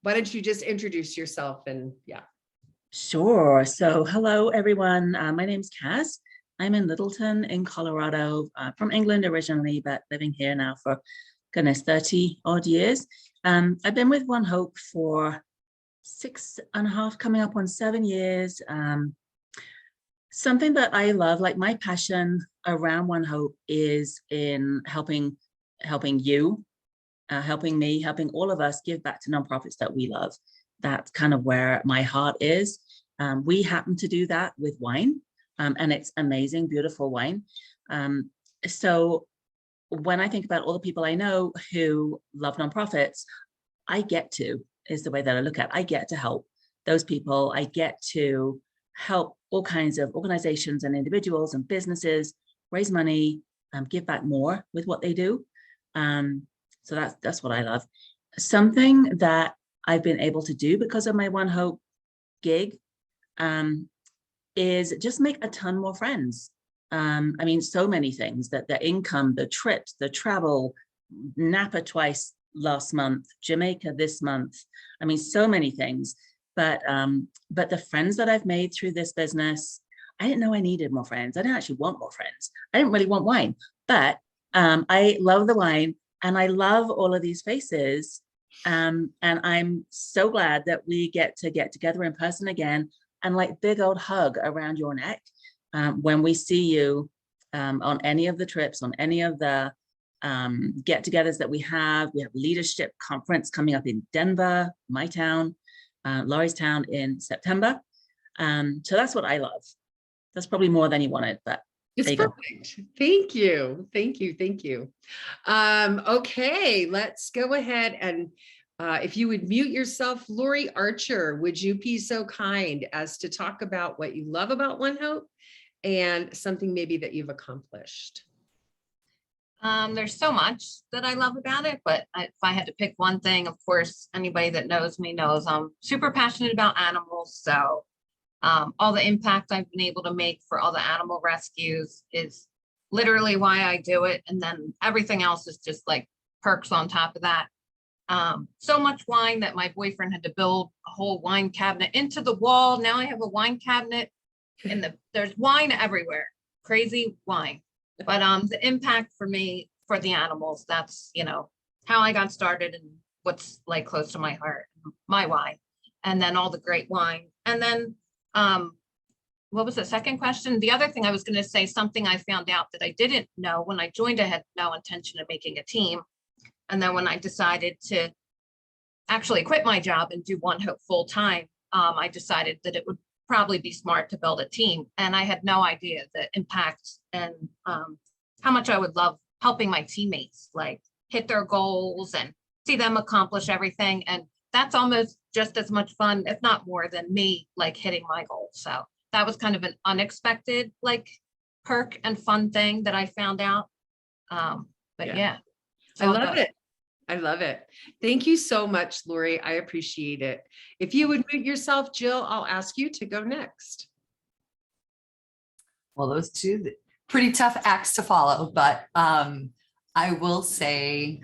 why don't you just introduce yourself and yeah. Sure. So hello, everyone. My name's Cass. I'm in Littleton in Colorado, from England originally, but living here now for, goodness, 30 odd years. I've been with ONEHOPE for 6.5, coming up on 7 years. Something that I love, like my passion around ONEHOPE is in helping you, helping me, helping all of us give back to nonprofits that we love. That's kind of where my heart is. We happen to do that with wine, and it's amazing, beautiful wine. So when I think about all the people I know who love nonprofits, is the way that I look at it. I get to help those people. I get to help all kinds of organizations and individuals and businesses raise money, give back more with what they do. So that's what I love. Something that I've been able to do because of my ONEHOPE gig is just make a ton more friends. I mean, so many things, that the income, the trips, the travel, Napa twice last month, Jamaica this month. I mean, so many things. But the friends that I've made through this business, I didn't know I needed more friends. I didn't actually want more friends. I didn't really want wine, but I love the wine and I love all of these faces. And I'm so glad that we get together in person again, and like big old hug around your neck when we see you on any of the trips, on any of the get-togethers that we have. We have leadership conference coming up in Denver, my town, Laurie's town in September. So that's what I love. That's probably more than you wanted, but it's perfect. Thank you. Thank you. Thank you. Okay, let's go ahead and if you would mute yourself, Lori Archer, would you be so kind as to talk about what you love about ONEHOPE and something maybe that you've accomplished? There's so much that I love about it, but if I had to pick one thing, of course, anybody that knows me knows I'm super passionate about animals. So all the impact I've been able to make for all the animal rescues is literally why I do it. And then everything else is just like perks on top of that. So much wine that my boyfriend had to build a whole wine cabinet into the wall. Now I have a wine cabinet and there's wine everywhere, crazy wine. But the impact for me, for the animals, that's, how I got started and what's like close to my heart, my why. And then all the great wine. And then what was the second question? The other thing I was going to say, something I found out that I didn't know when I joined, I had no intention of making a team. And then when I decided to actually quit my job and do ONEHOPE full time, I decided that it would probably be smart to build a team. And I had no idea the impact and how much I would love helping my teammates like hit their goals and see them accomplish everything. And that's almost just as much fun, if not more, than me like hitting my goals. So that was kind of an unexpected like perk and fun thing that I found out. But yeah. I love it. I love it. Thank you so much, Lori. I appreciate it. If you would mute yourself, Jill, I'll ask you to go next. Well, those two pretty tough acts to follow, but I will say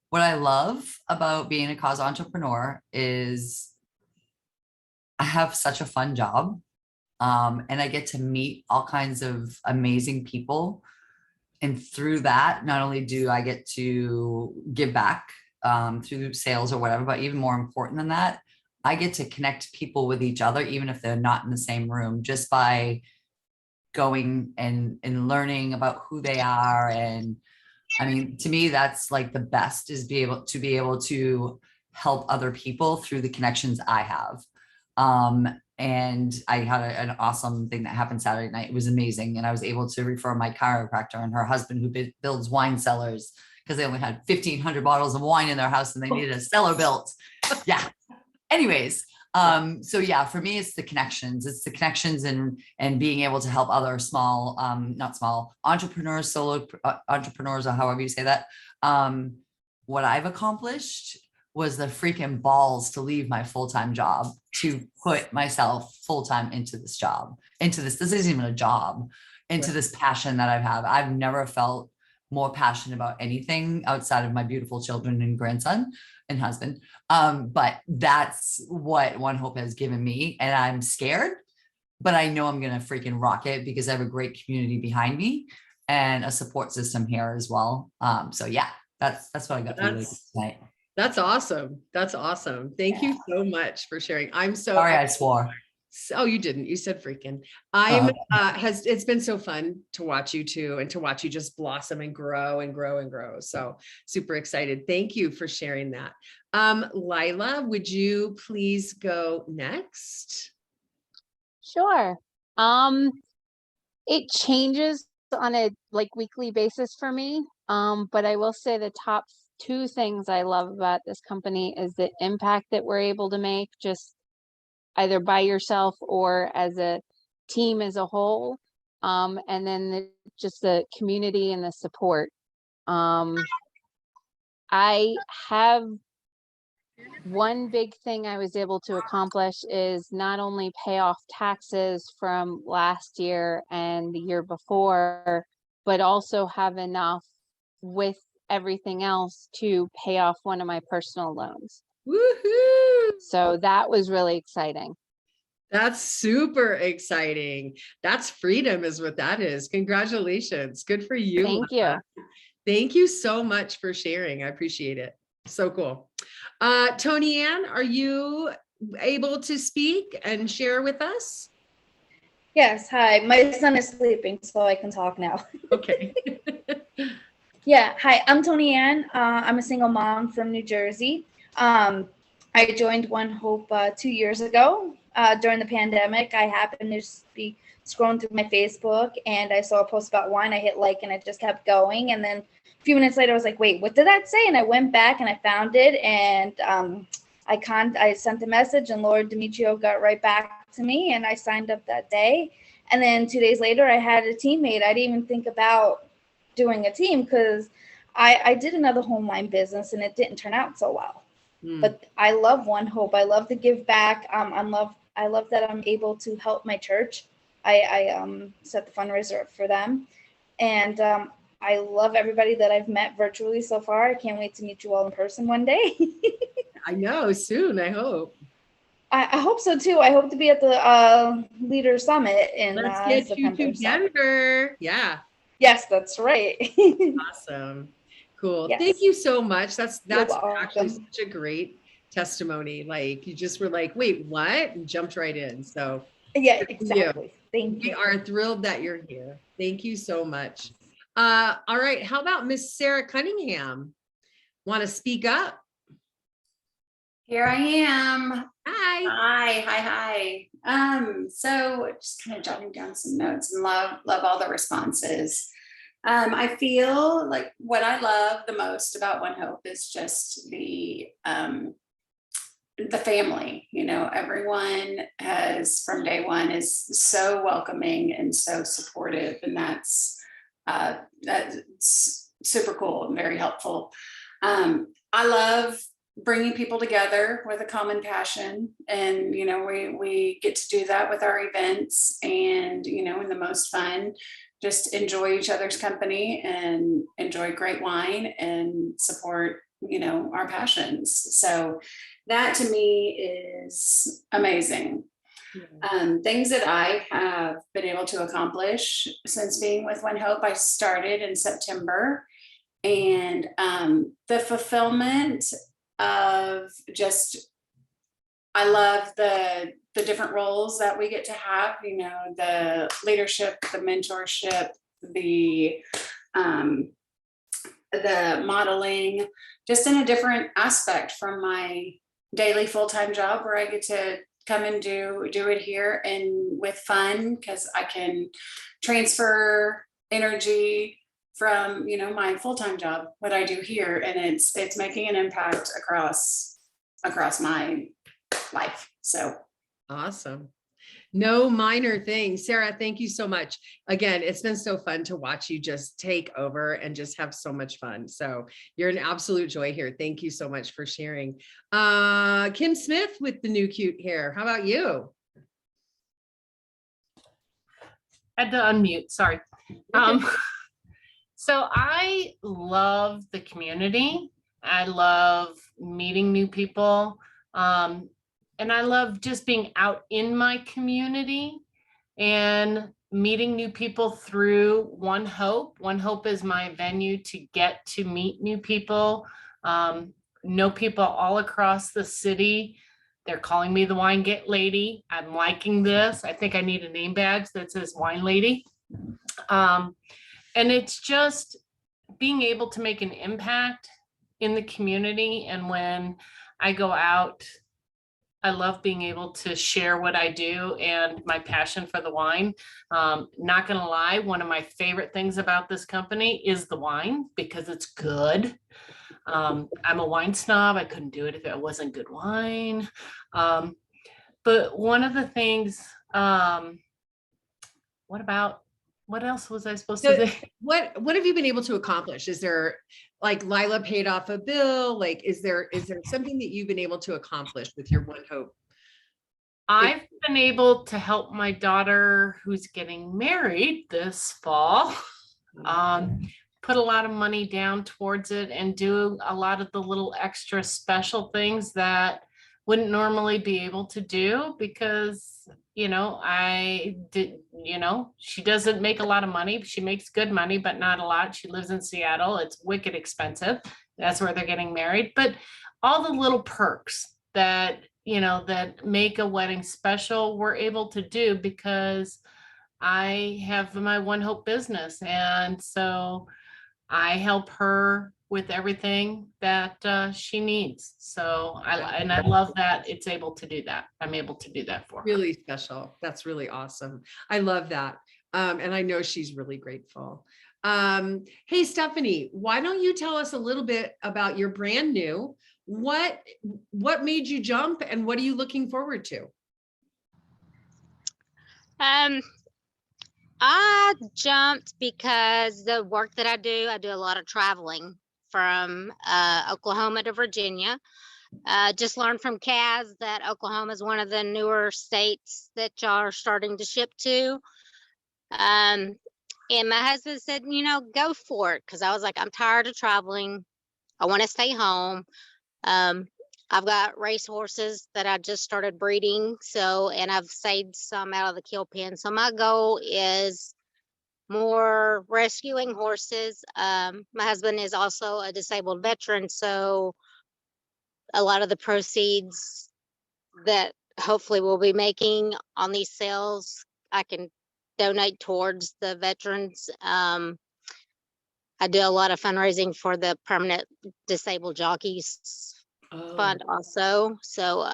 what I love about being a cause entrepreneur is I have such a fun job, and I get to meet all kinds of amazing people. And through that, not only do I get to give back through sales or whatever, but even more important than that, I get to connect people with each other, even if they're not in the same room, just by going and learning about who they are. And I mean, to me, that's like the best, is be able to help other people through the connections I have. And I had an awesome thing that happened Saturday night. It was amazing. And I was able to refer my chiropractor and her husband, who builds wine cellars, because they only had 1,500 bottles of wine in their house and they needed a cellar built. Yeah. Anyways, so yeah, for me, it's the connections. It's the connections and being able to help other small, not small, entrepreneurs, solo entrepreneurs, or however you say that. What I've accomplished was the freaking balls to leave my full-time job to put myself full-time into this job, this isn't even a job, into this passion that I've never felt more passionate about anything outside of my beautiful children and grandson and husband. But that's what One Hope has given me. And I'm scared, but I know I'm going to freaking rock it because I have a great community behind me and a support system here as well. So yeah, that's what I got for you tonight. That's awesome. That's awesome. Thank you so much for sharing. I'm so Sorry, I swore. Oh, you didn't. You said freaking. It's been so fun to watch you too, and to watch you just blossom and grow and grow and grow. So super excited. Thank you for sharing that. Lila, would you please go next? Sure. It changes on a weekly basis for me. But I will say the top two things I love about this company is the impact that we're able to make, just either by yourself or as a team as a whole. And then just the community and the support. I have one big thing I was able to accomplish is not only pay off taxes from last year and the year before, but also have enough with everything else to pay off one of my personal loans. Woohoo! So that was really exciting. That's super exciting. That's freedom is what that is. Congratulations. Good for you. Thank you. Thank you so much for sharing. I appreciate it. So cool. Tony Ann, are you able to speak and share with us? Yes, hi. My son is sleeping, so I can talk now. Okay. Yeah, hi. I'm Tony Ann. I'm a single mom from New Jersey. I joined One Hope 2 years ago during the pandemic. I happened to just be scrolling through my Facebook, and I saw a post about wine. I hit like, and it just kept going. And then a few minutes later, I was like, wait, what did that say? And I went back and I found it, and I sent a message, and Laura Demetrio got right back to me, and I signed up that day. And then 2 days later, I had a teammate. I didn't even think about doing a team because I did another home line business, and it didn't turn out so well. But I love One Hope. I love to give back. I love that I'm able to help my church. I set the fundraiser up for them, and I love everybody that I've met virtually so far. I can't wait to meet you all in person one day. I know, soon, I hope. I hope so too. I hope to be at the Leader Summit in Let's get September. you to Denver. Yeah. Yes, that's right. Awesome. Cool. Yes. Thank you so much. That's welcome. actually such a great testimony. Like you just were like, wait, what? And jumped right in. So Yeah, exactly. Thank we you. are thrilled that you're here. Thank you so much. All right. How about Miss Sarah Cunningham? Want to speak up? Here I am. Hi. Hi. So just kind of jotting down some notes and love all the responses. I feel like what I love the most about One Hope is just the family. You know, everyone has from day one is so welcoming and so supportive, and that's super cool and very helpful. I love bringing people together with a common passion, and you know we get to do that with our events, and you know in the most fun just enjoy each other's company and enjoy great wine and support you know our passions. So that to me is amazing. Things that I have been able to accomplish since being with One Hope, I started in September, and the fulfillment of just, I love the different roles that we get to have, you know, the leadership, the mentorship, the modeling, just in a different aspect from my daily full-time job where I get to come and do it here and with fun, because I can transfer energy from you know my full-time job, what I do here, and it's making an impact across my life. So Awesome. No minor thing. Sarah, thank you so much. Again, it's been so fun to watch you just take over and just have so much fun. So you're an absolute joy here. Thank you so much for sharing. Kim Smith with the new cute hair. How about you? Had to unmute, sorry. So I love the community. I love meeting new people. And I love just being out in my community and meeting new people through One Hope. One Hope is my venue to get to meet new people, know people all across the city. They're calling me the wine get lady. I'm liking this. I think I need a name badge that says wine lady. And it's just being able to make an impact in the community. And when I go out, I love being able to share what I do and my passion for the wine. Not gonna lie, one of my favorite things about this company is the wine because it's good. I'm a wine snob. I couldn't do it if it wasn't good wine. But one of the things, what else was I supposed to say? What have you been able to accomplish? Is there, like, Lila paid off a bill? Like, is there something that you've been able to accomplish with your One Hope? I've been able to help my daughter who's getting married this fall, put a lot of money down towards it and do a lot of the little extra special things that wouldn't normally be able to do because, you know, she doesn't make a lot of money. She makes good money, but not a lot. She lives in Seattle. It's wicked expensive. That's where they're getting married. But all the little perks that, you know, that make a wedding special, we're able to do because I have my One Hope business. And so I help her with everything that she needs. So I love that it's able to do that. I'm able to do that for her. Really special. That's really awesome. I love that. And I know she's really grateful. Hey, Stephanie, why don't you tell us a little bit about your brand new, what made you jump and what are you looking forward to? I jumped because the work that I do a lot of traveling from Oklahoma to Virginia. Just learned from Kaz that Oklahoma is one of the newer states that y'all are starting to ship to. And my husband said, you know, go for it. Cause I was like, I'm tired of traveling. I want to stay home. I've got race horses that I just started breeding. So, and I've saved some out of the kill pen. So my goal is more rescuing horses. My husband is also a disabled veteran. So a lot of the proceeds that hopefully we'll be making on these sales, I can donate towards the veterans. I do a lot of fundraising for the permanent disabled jockeys fund also. So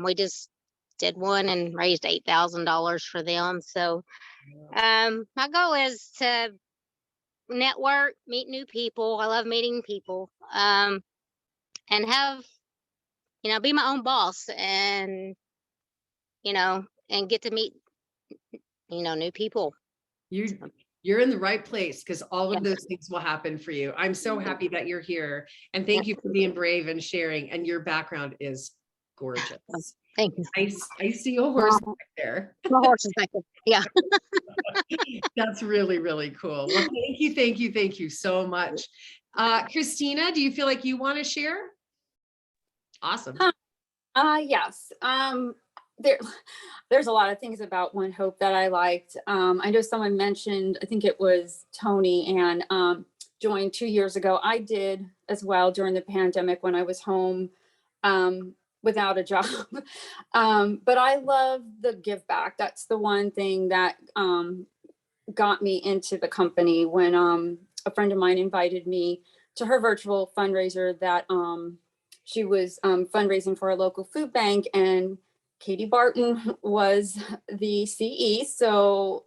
we just did one and raised $8,000 for them. So my goal is to network, meet new people. I love meeting people, and have, you know, be my own boss and, you know, and get to meet, you know, new people. You're in the right place because all of those things will happen for you. I'm so happy that you're here and thank you for being brave and sharing. And your background is gorgeous. Thank you. I see a horse back there. My horse is back there. Yeah. That's really, really cool. Well, thank you so much. Christina, do you feel like you want to share? Awesome. Yes. There's a lot of things about One Hope that I liked. I know someone mentioned, I think it was Tony, and joined 2 years ago. I did as well during the pandemic when I was home without a job. But I love the give back. That's the one thing that got me into the company when a friend of mine invited me to her virtual fundraiser that she was fundraising for a local food bank, and Katie Barton was the CE. So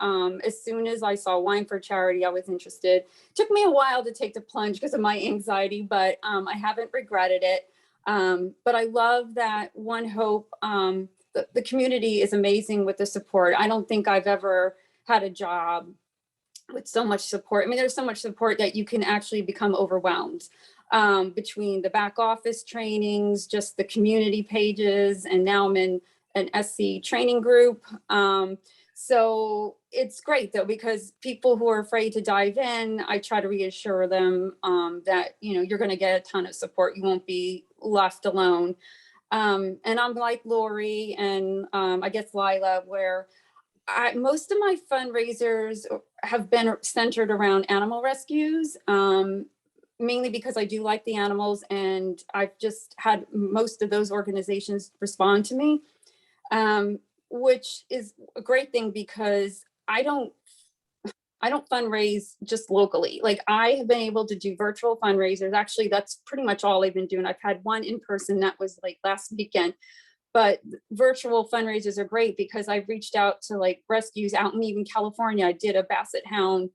as soon as I saw Wine for Charity, I was interested. Took me a while to take the plunge because of my anxiety, but I haven't regretted it. But I love that One Hope, the community is amazing with the support. I don't think I've ever had a job with so much support. I mean, there's so much support that you can actually become overwhelmed. Between the back office trainings, just the community pages, and now I'm in an SC training group. So it's great though, because people who are afraid to dive in, I try to reassure them that, you know, you're going to get a ton of support. You won't be left alone. And I'm like Lori and I guess Lila, where most of my fundraisers have been centered around animal rescues, mainly because I do like the animals, and I've just had most of those organizations respond to me, which is a great thing because I don't fundraise just locally. Like I have been able to do virtual fundraisers. Actually, that's pretty much all I've been doing. I've had one in person that was like last weekend, but virtual fundraisers are great because I've reached out to like rescues out in even California. I did a basset hound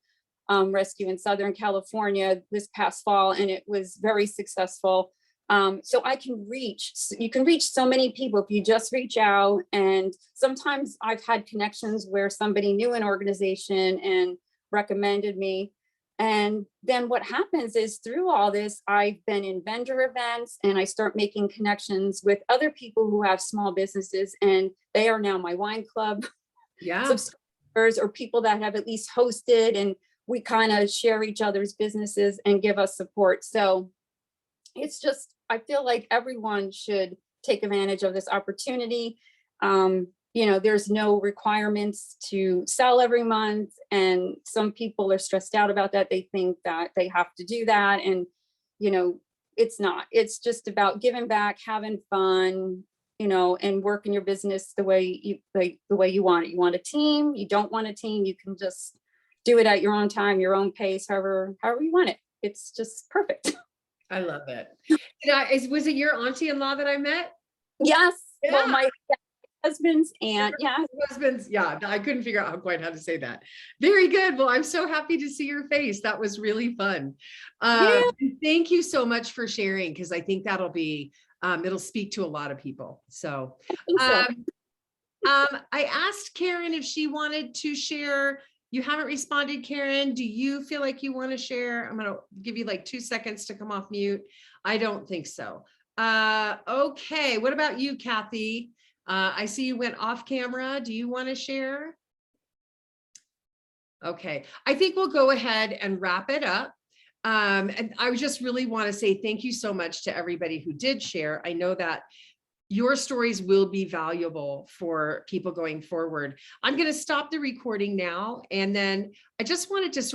rescue in Southern California this past fall, and it was very successful. So you can reach so many people if you just reach out. And sometimes I've had connections where somebody knew an organization and recommended me. And then what happens is through all this, I've been in vendor events and I start making connections with other people who have small businesses, and they are now my wine club subscribers or people that have at least hosted, and we kind of share each other's businesses and give us support. So it's just, I feel like everyone should take advantage of this opportunity. You know, there's no requirements to sell every month. And some people are stressed out about that. They think that they have to do that. And, you know, it's not, it's just about giving back, having fun, you know, and working your business the way you want it. You want a team, you don't want a team, you can just do it at your own time, your own pace, however you want it. It's just perfect. I love it. Was it your auntie-in-law that I met? Yes. Yeah. Well, my husband's aunt. Yeah. Husband's. Yeah. I couldn't figure out quite how to say that. Very good. Well, I'm so happy to see your face. That was really fun. Yeah. Thank you so much for sharing, because I think that'll be, it'll speak to a lot of people. So, I asked Karen if she wanted to share. You haven't responded, Karen. Do you feel like you want to share? I'm going to give you like 2 seconds to come off mute. I don't think so. Okay. What about you, Kathy? I see you went off camera. Do you want to share? Okay. I think we'll go ahead and wrap it up. And I just really want to say thank you so much to everybody who did share. I know that your stories will be valuable for people going forward. I'm going to stop the recording now. And then I just wanted to sort